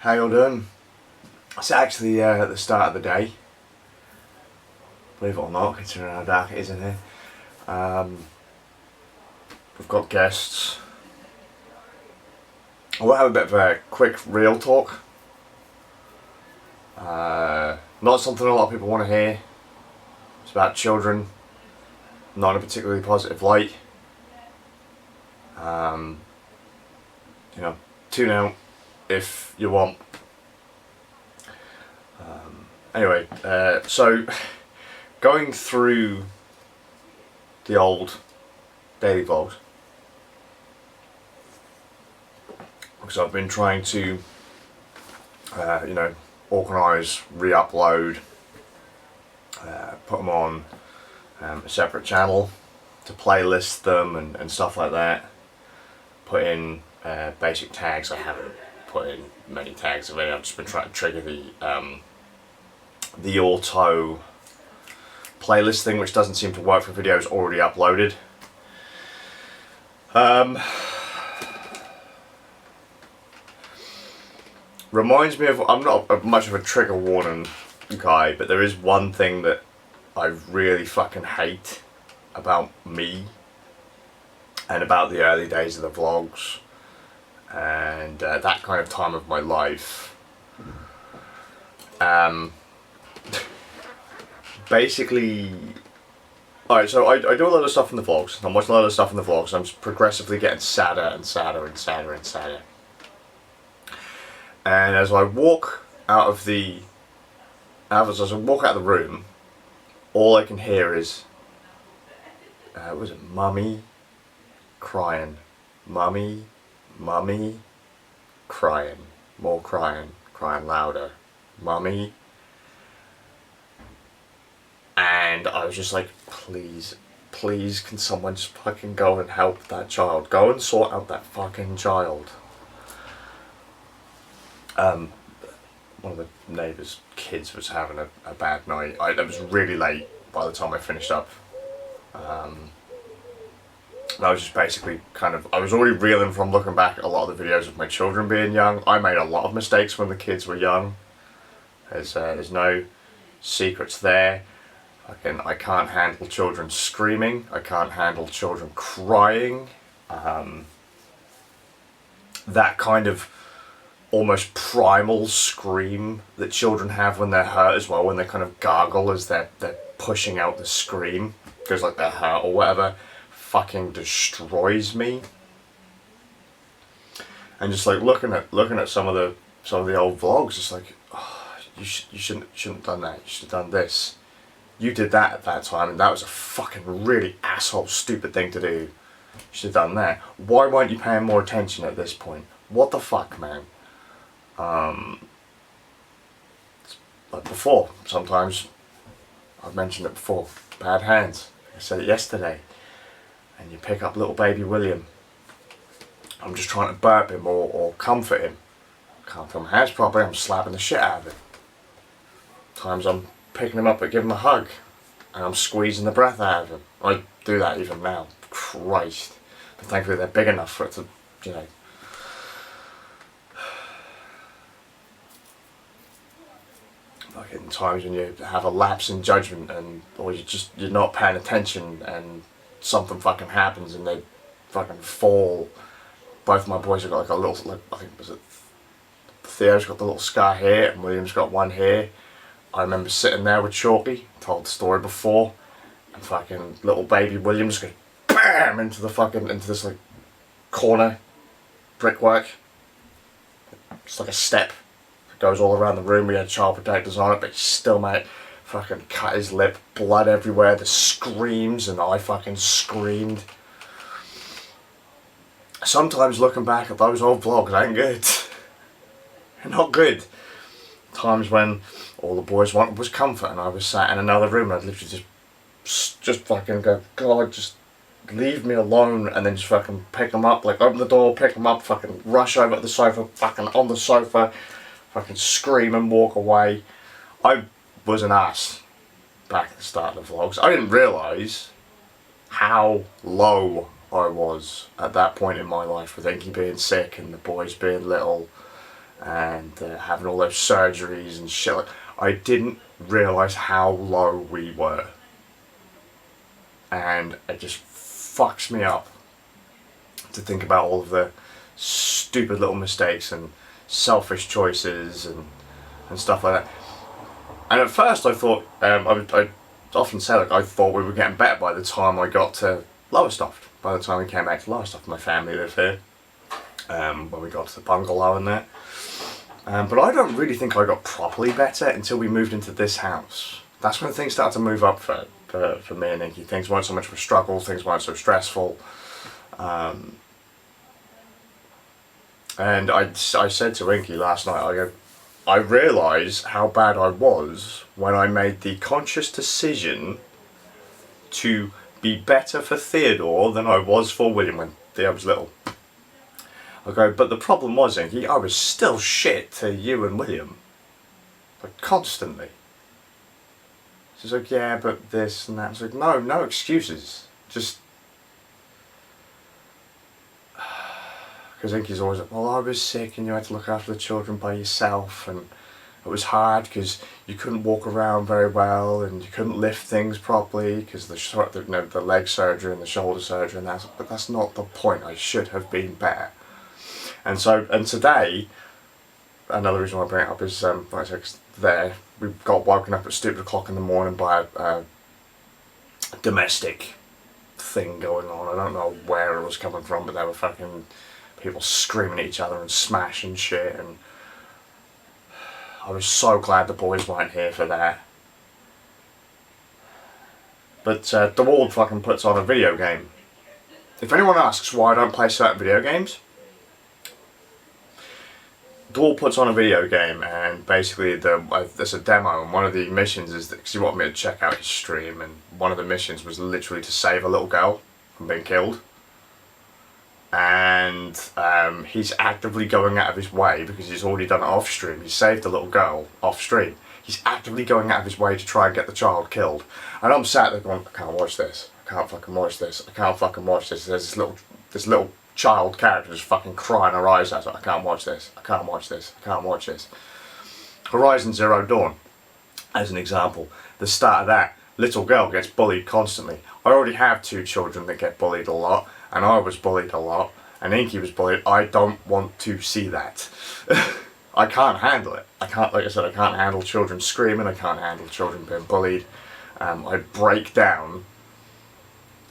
How you all doing? It's actually at the start of the day. Believe it or not, considering how dark it is in here. We've got guests. We'll have a bit of a quick real talk. Not something a lot of people want to hear. It's about children, not in a particularly positive light. Tune out if you want. Anyway, so going through the old daily vlogs, because I've been trying to, organise, re-upload, put them on a separate channel to playlist them and stuff like that. Put in basic tags. I haven't put in many tags already. I've just been trying to trigger the auto playlist thing, which doesn't seem to work for videos already uploaded. Reminds me of, I'm not much of a trigger warning guy, but there is one thing that I really fucking hate about me and about the early days of the vlogs and that kind of time of my life. Basically, alright, so I do a lot of stuff in the vlogs. I'm watching a lot of stuff in the vlogs. I'm just progressively getting sadder and sadder and sadder and sadder. And as I walk out of the room, all I can hear is, was it mummy crying, mummy, crying, more crying louder, mummy. And I was just like, please, can someone just fucking go and help that child? Go and sort out that fucking child. One of the neighbours' kids was having a bad night. It was really late by the time I finished up. I was just basically I was already reeling from looking back at a lot of the videos of my children being young. I made a lot of mistakes when the kids were young. There's no secrets there. I can't handle children screaming. I can't handle children crying. That kind of almost primal scream that children have when they're hurt as well, when they kind of gargle as they're pushing out the scream, because like they're hurt or whatever, fucking destroys me. And just like looking at some of the old vlogs, it's like, oh, you shouldn't have done that. You should have done this. You did that at that time, and that was a fucking really asshole, stupid thing to do. You should have done that. Why weren't you paying more attention at this point? What the fuck, man? Like before, sometimes, I've mentioned it before, bad hands. I said it yesterday. And you pick up little baby William. I'm just trying to burp him or comfort him. Can't feel my hands properly, I'm slapping the shit out of him. Times I'm picking him up and giving him a hug. And I'm squeezing the breath out of him. I do that even now. Christ. But thankfully they're big enough for it to, like in times when you have a lapse in judgment or you're not paying attention and something fucking happens and they fucking fall. Both my boys have got like a little, I think Theo's got the little scar here and William's got one here. I remember sitting there with Chalky, told the story before, and fucking little baby William just goes BAM! into this like corner brickwork. It's like a step. Goes all around the room. We had child protectors on it, but he still, mate, fucking cut his lip, blood everywhere, the screams, and I fucking screamed. Sometimes looking back at those old vlogs ain't good. They're not good. Times when all the boys wanted was comfort and I was sat in another room and I'd literally just fucking go, God, just leave me alone, and then just fucking pick them up, like open the door, pick them up, fucking rush over to the sofa, fucking on the sofa, fucking scream and walk away. I was an ass back at the start of the vlogs. I didn't realise how low I was at that point in my life with Inky being sick and the boys being little and having all those surgeries and shit. Like, I didn't realise how low we were, and it just fucks me up to think about all of the stupid little mistakes and selfish choices and stuff like that. And at first I thought, I often say, like, I thought we were getting better by the time I got to Lowestoft. By the time we came back to Lowestoft, my family lived here, when we got to the bungalow and that. But I don't really think I got properly better until we moved into this house. That's when things started to move up for me and Inky. Things weren't so much of a struggle, things weren't so stressful. And I said to Inky last night, I realise how bad I was when I made the conscious decision to be better for Theodore than I was for William when Theo was little. I go, but the problem was, Inky, I was still shit to you and William. Like, constantly. She's like, yeah, but this and that. I was like, no excuses. Just... Because Inky's always like, well, I was sick and you had to look after the children by yourself, and it was hard because you couldn't walk around very well and you couldn't lift things properly because the leg surgery and the shoulder surgery and that. But that's not the point. I should have been better. And today, another reason why I bring it up is, we got woken up at stupid o'clock in the morning by a domestic thing going on. I don't know where it was coming from, but they were fucking people screaming at each other and smashing shit, and I was so glad the boys weren't here for that. But the ward fucking puts on a video game. If anyone asks why I don't play certain video games, Dwall puts on a video game, and basically there's a demo, and one of the missions is because he wanted me to check out his stream, and one of the missions was literally to save a little girl from being killed. And he's actively going out of his way, because he's already done it off stream. He saved the little girl off stream. He's actively going out of his way to try and get the child killed. And I'm sat there going, I can't watch this. I can't fucking watch this. I can't fucking watch this. There's this little child character just fucking crying her eyes out. I can't watch this. I can't watch this. I can't watch this. Horizon Zero Dawn, as an example. The start of that, little girl gets bullied constantly. I already have 2 children that get bullied a lot, and I was bullied a lot, and Inky was bullied. I don't want to see that. I can't handle it. I can't, like I said, I can't handle children screaming. I can't handle children being bullied. I break down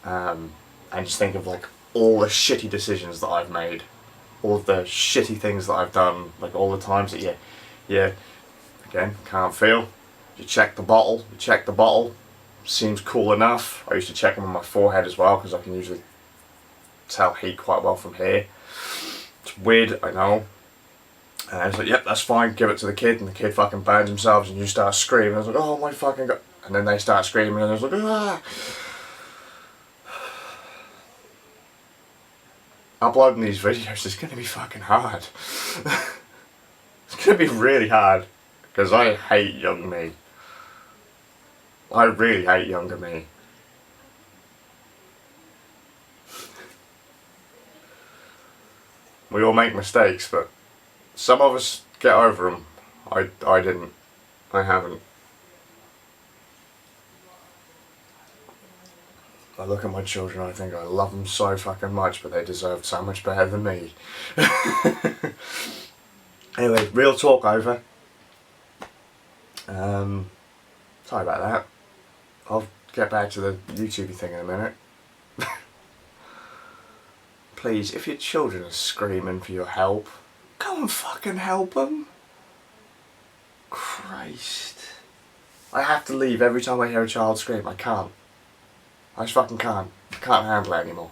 and just think of like all the shitty decisions that I've made, all of the shitty things that I've done, like all the times that you again, can't feel. You check the bottle, seems cool enough. I used to check them on my forehead as well, because I can usually tell heat quite well from here. It's weird, I know. And I was like, yep, that's fine, give it to the kid, and the kid fucking burns themselves, and you start screaming. I was like, oh my fucking god. And then they start screaming, and I was like, ah. Uploading these videos is going to be fucking hard. It's going to be really hard, because I hate young me. I really hate younger me. We all make mistakes, but some of us get over them. I didn't. I haven't. I look at my children, I think I love them so fucking much, but they deserved so much better than me. Anyway, real talk over. Sorry about that. I'll get back to the YouTube thing in a minute. Please, if your children are screaming for your help, go and fucking help them. Christ. I have to leave every time I hear a child scream. I can't. I just fucking can't. I can't handle it anymore.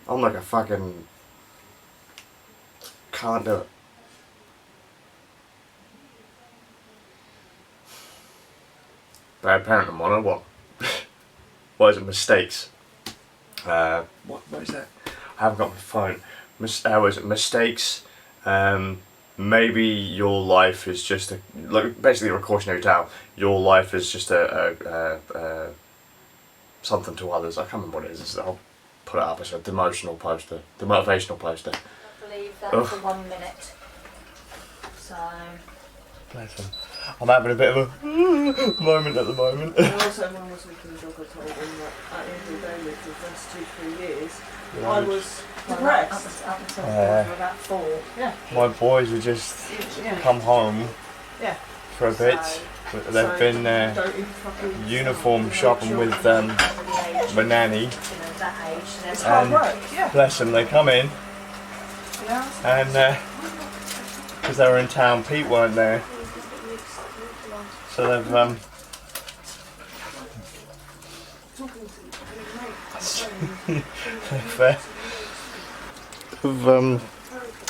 I'm like a fucking... Can't do it. Bad parent I'm on, or what? What is it? Mistakes. What is that? I haven't got my phone. Was it mistakes? Maybe your life is just a, like, basically a cautionary tale. Your life is just a something to others. I can't remember what it is. I'll put it up as a demotional poster, the motivational poster. leave that Ugh. for 1 minute. So. Bless him. I'm having a bit of a moment at the moment. And also when I was walking the dog, I told him that at the end of the day, with the first 2-3 years, I was depressed. Up until about 4. Yeah. My boys would just come home for a bit. But they've been uniform shopping with my nanny. It's hard work, yeah. Bless them, they come in and because they were in town, Pete weren't there. So they've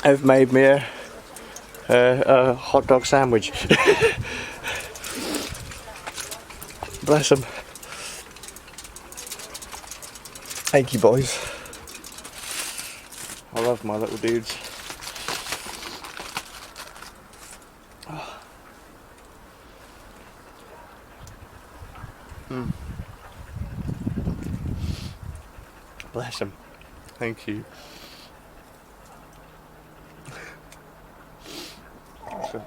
they've made me a hot dog sandwich. Bless them. Thank you, boys. I love my little dudes. Bless them. Thank you. So,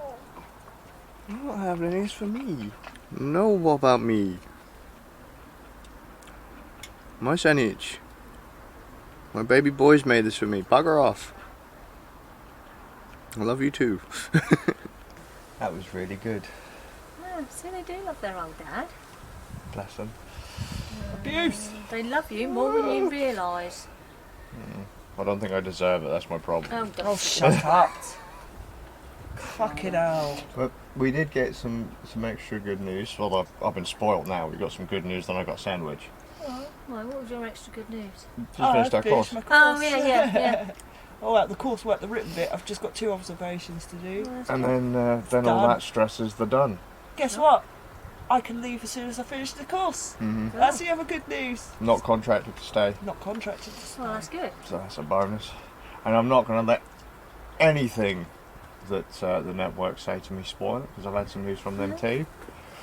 you're not having any for me. No, what about me? My sandwich. My baby boys made this for me. Bugger off. I love you too. That was really good. Yeah, see, they do love their old dad. Bless them. Abuse! They love you more than you realise. I don't think I deserve it, that's my problem. Oh, Oh, shut up. Fucking hell. But we did get some extra good news. Well, I've been spoiled now. We got some good news, then I got a sandwich. Oh, well, what was your extra good news? Just finished our course. my course. Oh, yeah. Oh, well, the coursework, the written bit, I've just got 2 observations to do. And then all that stress is done. Guess what? I can leave as soon as I finish the course. Mm-hmm. That's the other good news. Not contracted to stay. Not contracted to stay. Well, that's good. So that's a bonus. And I'm not going to let anything that the network say to me spoil it, because I've had some news from them too.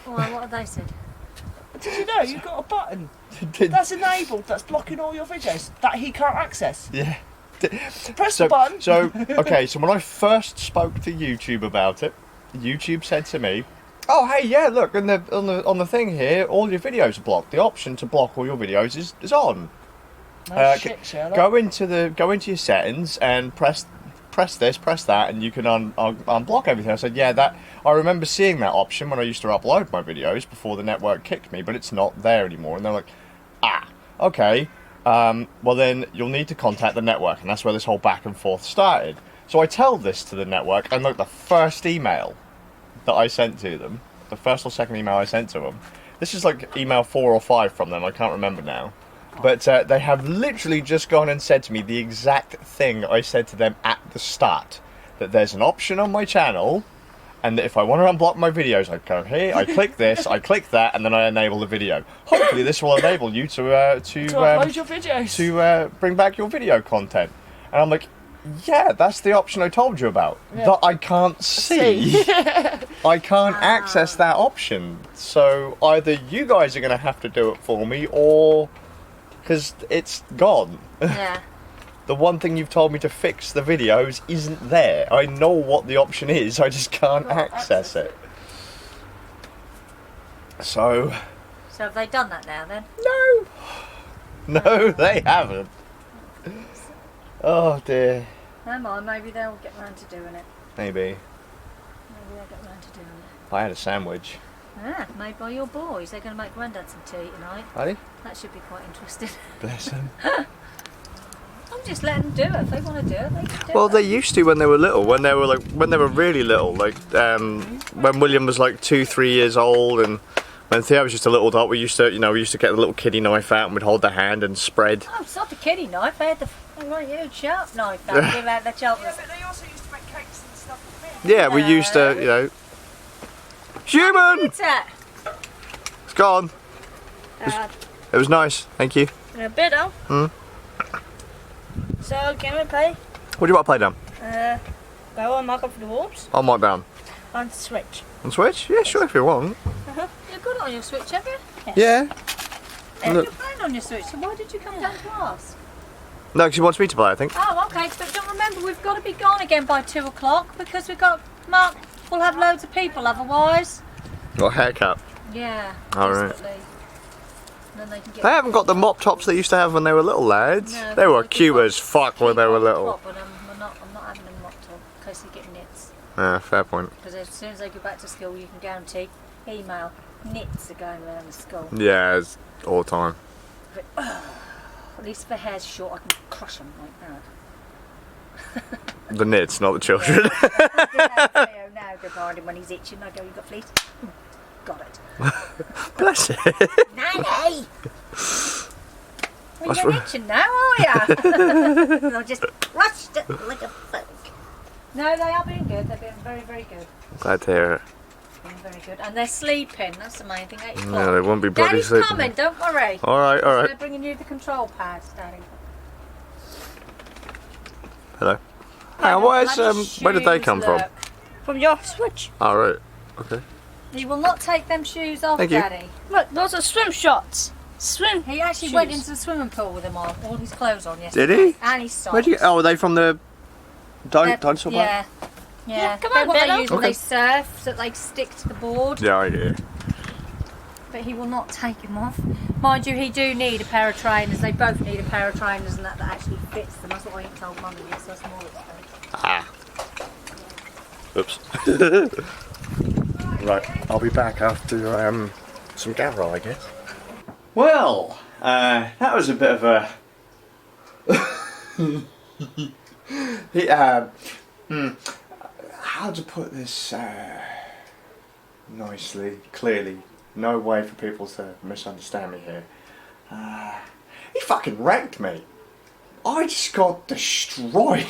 Well, what have they said? Did you know you've got a button that's enabled, that's blocking all your videos that he can't access? Yeah. Press the button. Okay, so when I first spoke to YouTube about it, YouTube said to me, "Oh, hey, yeah, look, on the thing here, all your videos are blocked. The option to block all your videos is on. No shit, Sherlock. Go into your settings and press this, press that, and you can unblock everything." I said, "Yeah, I remember seeing that option when I used to upload my videos before the network kicked me, but it's not there anymore." And they're like, okay. Well then you'll need to contact the network, and that's where this whole back and forth started. So I tell this to the network, and look, the first email that I sent to them, the first or second email I sent to them, this is like email 4 or 5 from them, I can't remember now, but they have literally just gone and said to me the exact thing I said to them at the start, that there's an option on my channel, and that if I want to unblock my videos, I go here, I click this, I click that, and then I enable the video. Hopefully this will enable you to upload your videos, to bring back your video content. And I'm like, yeah, that's the option I told you about, that I can't see. I can't access that option. So either you guys are going to have to do it for me, or because it's gone. Yeah. The one thing you've told me to fix the videos isn't there. I know what the option is, I just can't access it. So have they done that now then? No. No, they haven't. Oh dear. Never mind, maybe they'll get round to doing it. Maybe. Maybe they'll get round to doing it. I had a sandwich. Made by your boys. They're going to make Grandad some tea tonight. Are they? That should be quite interesting. Bless them. I'm just letting them do it. If they want to do it, they can do it. Well, they used to when they were little. When they were really little, like when William was like 2-3 years old, and when Theo was just a little dot, we used to get the little kiddie knife out and we'd hold their hand and spread. Oh, it's not the kiddie knife. They had the huge sharp knife. Give out the choppers. Yeah, but they also used to make cakes and stuff with me. Yeah, we used to, Human! What's that? It's gone. It was nice, thank you. A bit of. So, can we play? What do you want to play down? Go on, mark up for the wolves. On what down? On Switch. On Switch? Yeah, sure, if you want. You've got it on your Switch, have you? Yes. Yeah. You're playing on your Switch, so why did you come down to us? No, because he wants me to play, I think. Oh, okay. But don't remember, we've got to be gone again by 2 o'clock because we've got Mark. We'll have loads of people otherwise. Or haircut. Yeah. All right. desperately. And then they can get. They haven't got the mop tops they used to have when they were little lads. No, they were they'll cute be as fuck when they were little. But I'm not having them mopped up in case they get nits. Yeah, fair point. Because as soon as they go back to school, you can guarantee email nits are going around the school. Yeah, it's all the time. But, at least if their hair's short, I can crush them like that. The nits, not the children. Now go behind him when he's itching. I go, you got fleas? Got it. Bless it. Nanny! Well, you're itching now, are you? And I just crushed it like a fuck. No, they are being good. They're being very, very good. Glad to hear it. Being very good. And they're sleeping. That's the main thing. 8 o'clock. No, they won't be bloody Daddy's sleeping. coming, don't worry. Alright, They're alright. bringing you the control pads, Daddy. Hello. Where did they come from? From your switch. Alright. Okay. You will not take them shoes off, Thank you. Daddy. Look, those are swim shorts. Swim. He actually shoes. went into the swimming pool with them on, all his clothes on yesterday. Did he? And his socks. Where'd you get? Oh, are they from the dinosaur park? Yeah. Yeah. come They're on, what they Bello. use when Okay. they surf, so that they stick to the board. Yeah, yeah. But he will not take them off. Mind you, he do need a pair of trainers. They both need a pair of trainers and that actually fits them. That's what I told Mummy yet, so that's more expensive. Ah. Oops. Right, I'll be back after some Gavril, I guess. Well, that was a bit of a... how to put this nicely, clearly. No way for people to misunderstand me here. He fucking wrecked me. I just got destroyed.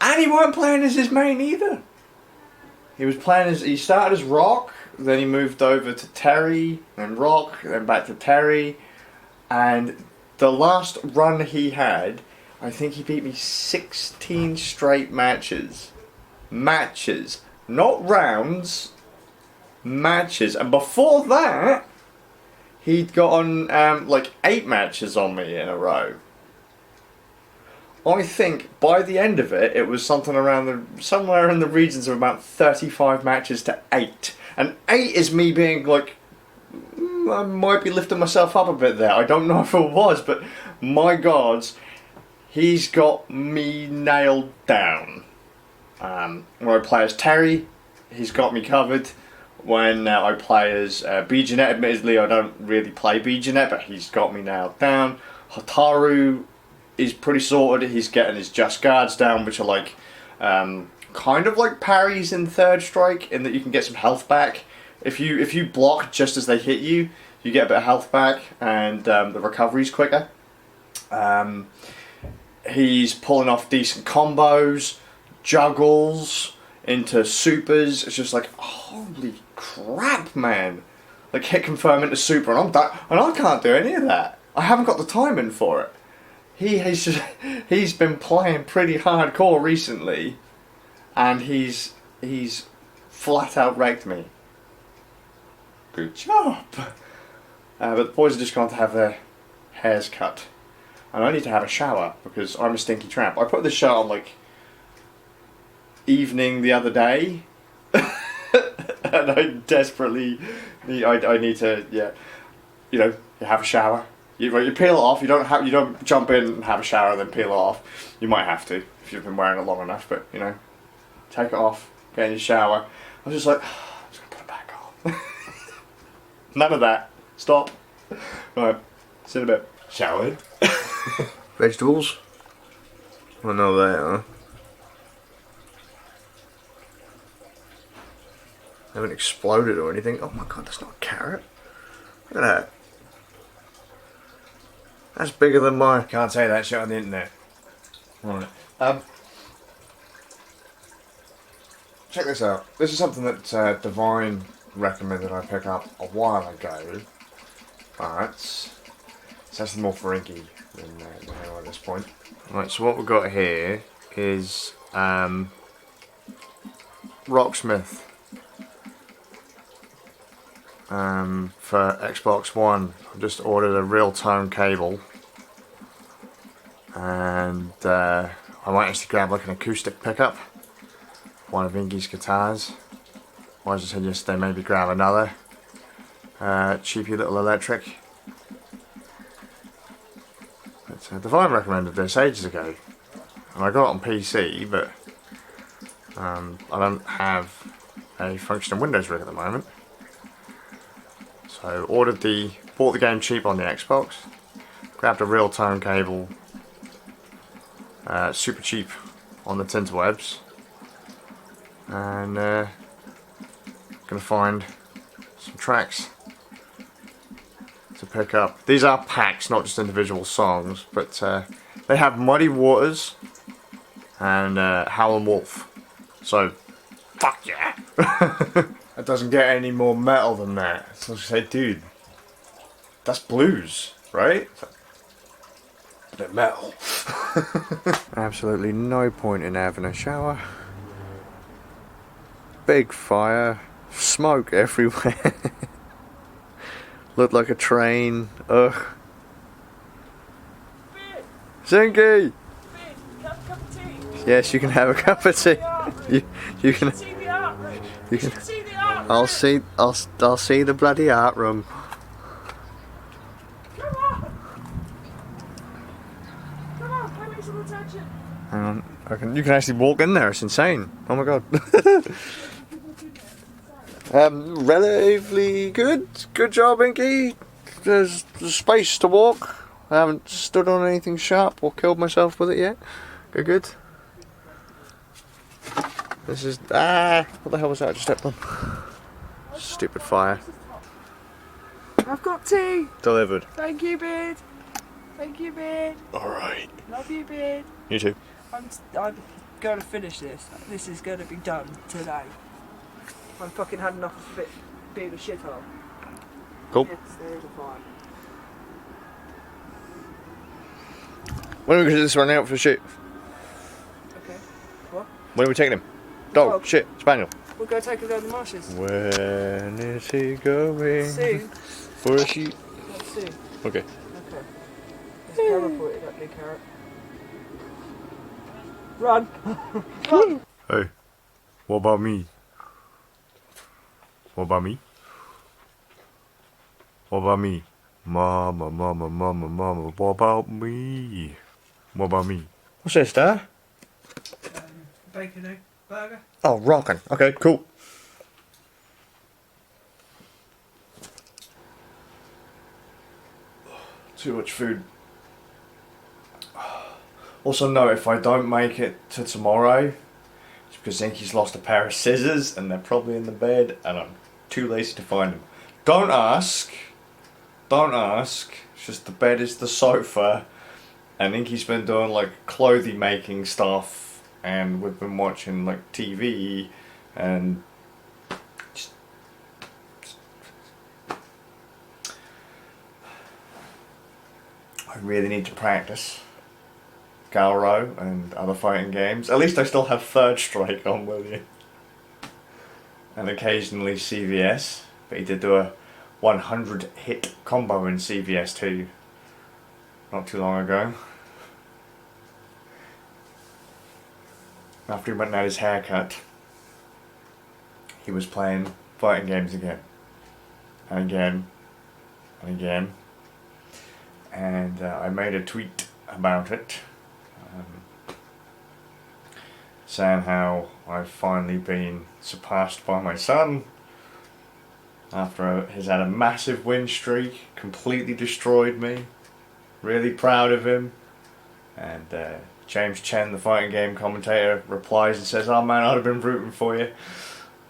And he weren't playing as his main either. He was playing as, he started as Rock, then he moved over to Terry, then Rock, then back to Terry, and the last run he had, I think he beat me 16 straight matches. Matches, not rounds, matches, and before that, he'd got on like 8 matches on me in a row. I think by the end of it, it was something around somewhere in the regions of about 35 matches to 8. And 8 is me being like, I might be lifting myself up a bit there. I don't know if it was, but my God, he's got me nailed down. When I play as Terry, he's got me covered. When I play as B-Jeanette, admittedly I don't really play B-Jeanette, but he's got me nailed down. Hotaru is pretty sorted. He's getting his just guards down, which are like kind of like parries in Third Strike, in that you can get some health back. If you block just as they hit you, you get a bit of health back, and the recovery's quicker. He's pulling off decent combos, juggles into supers. It's just like, holy crap, man! Like hit confirm into super, and I'm done, and I can't do any of that. I haven't got the timing for it. He's been playing pretty hardcore recently, and he's flat out wrecked me. Good job. But the boys are just going to have their hairs cut, and I need to have a shower because I'm a stinky tramp. I put this shirt on like evening the other day, and I desperately I need to you have a shower. You peel it off. You don't jump in and have a shower and then peel it off. You might have to if you've been wearing it long enough, but take it off, get in your shower. I was just like, I'm just gonna put it back on. None of that. Stop. Right, see you in a bit. Showered. Vegetables. I know they are. They haven't exploded or anything. Oh my God, that's not a carrot. Look at that. That's bigger than mine. Can't say that shit on the internet. Right. Check this out. This is something that Divine recommended I pick up a while ago, but it's actually more Ferengi than hell at this point. Right, so what we've got here is Rocksmith for Xbox One. I just ordered a real tone cable, and I might actually grab like an acoustic pickup, one of Inky's guitars, or as I said yesterday, maybe grab another cheapy little electric. But Divine recommended this ages ago, and I got it on PC, but I don't have a functioning Windows rig at the moment. So bought the game cheap on the Xbox, grabbed a real tone cable, super cheap on the Tinterwebs, and gonna find some tracks to pick up. These are packs, not just individual songs, but they have Muddy Waters and Howlin' Wolf. So, fuck yeah! It doesn't get any more metal than that. So I say, dude, that's blues, right? A bit metal. Absolutely no point in having a shower. Big fire, smoke everywhere. Looked like a train. Ugh. Zinky! Yes, you can have a cup of tea. You can. You can. I'll see the bloody art room. Come on, pay me some attention. Hang on, you can actually walk in there. It's insane. Oh my god. Relatively good. Good job, Inky. There's space to walk. I haven't stood on anything sharp or killed myself with it yet. Good. This is what the hell was that I just stepped on? Stupid fire. I've got tea. Delivered. Thank you, Beard. Thank you, Beard. Alright. Love you, Beard. You too. I'm going to finish this. This is going to be done today. I've fucking had enough of it being a shithole. Cool. Yes, there is a fire. When are we going to do this run out for the shoot? Okay. What? When are we taking him? Dog, Dog. shit, spaniel. We'll go take a go in the marshes. When is he going? Soon. For a shoot? Not soon. Okay. Okay. There's a camera pointed at me, Carrot. Run! Run! Hey, what about me? What about me? What about me? Mama, mama, mama, mama, what about me? What about me? What's this, Dad? Bacon egg burger. Oh, rockin'. Okay, cool. Too much food. Also note, if I don't make it to tomorrow, it's because Zinky's lost a pair of scissors and they're probably in the bed and I'm too lazy to find them. Don't ask. Don't ask. It's just the bed is the sofa and Inky's been doing like clothing making stuff and we've been watching like TV and just I really need to practice Galro and other fighting games. At least I still have Third Strike on with you. And occasionally CVS. But he did do a 100 hit combo in CVS 2 not too long ago. After he went and had his haircut, he was playing fighting games again. And again. And again. And I made a tweet about it. Saying how I've finally been surpassed by my son after he's had a massive win streak, completely destroyed me. Really proud of him. And James Chen, the fighting game commentator, replies and says, "Oh man, I'd have been rooting for you.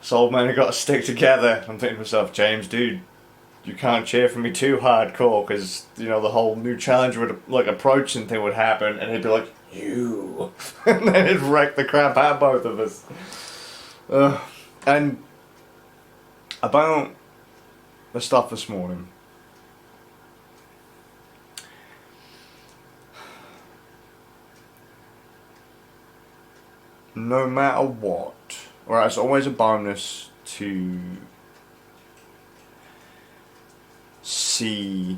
This old man have got to stick together." I'm thinking to myself, James, dude, you can't cheer for me too hardcore because, you know, the whole new challenge would like approach and thing would happen and he'd be like, "You," and then it'd wreck the crap out of both of us. And about the stuff this morning. No matter what, or it's always a bonus to see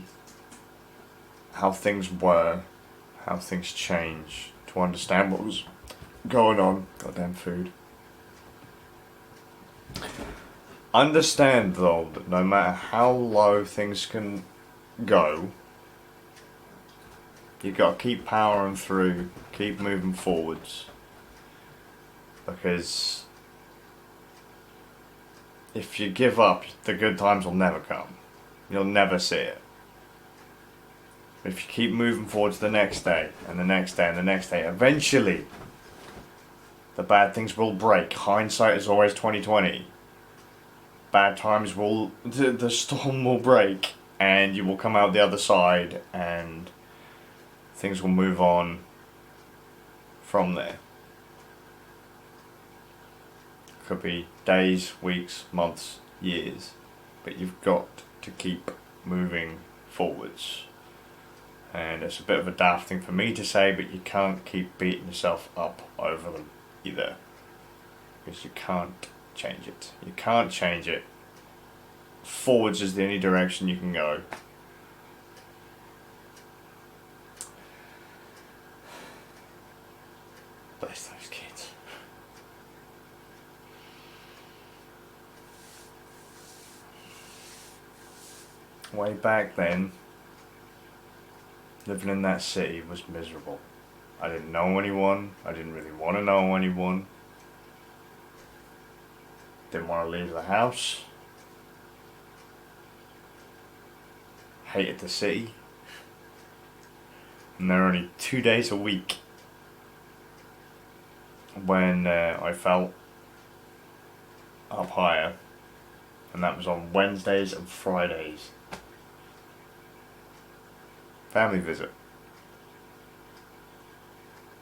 how things were, how things changed, to understand what was going on. Goddamn food. Understand though that no matter how low things can go, you've got to keep powering through, keep moving forwards. Because if you give up, the good times will never come. You'll never see it. If you keep moving forward to the next day, and the next day, and the next day, eventually the bad things will break. Hindsight is always 20/20. Bad times will, the storm will break, and you will come out the other side, and things will move on from there. Could be days, weeks, months, years, but you've got to keep moving forwards. And it's a bit of a daft thing for me to say, but you can't keep beating yourself up over them either, because you can't change it. You can't change it. Forwards is the only direction you can go. Bless those kids. Way back then, living in that city was miserable. I didn't know anyone. I didn't really want to know anyone. Didn't want to leave the house. Hated the city. And there were only 2 days a week when I felt up higher, and that was on Wednesdays and Fridays. Family visit.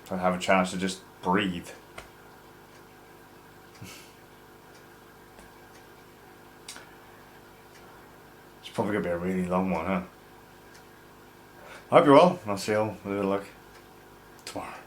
So I'd have a chance to just breathe. It's probably going to be a really long one, huh? I hope you're well. I'll see you all with a good luck tomorrow.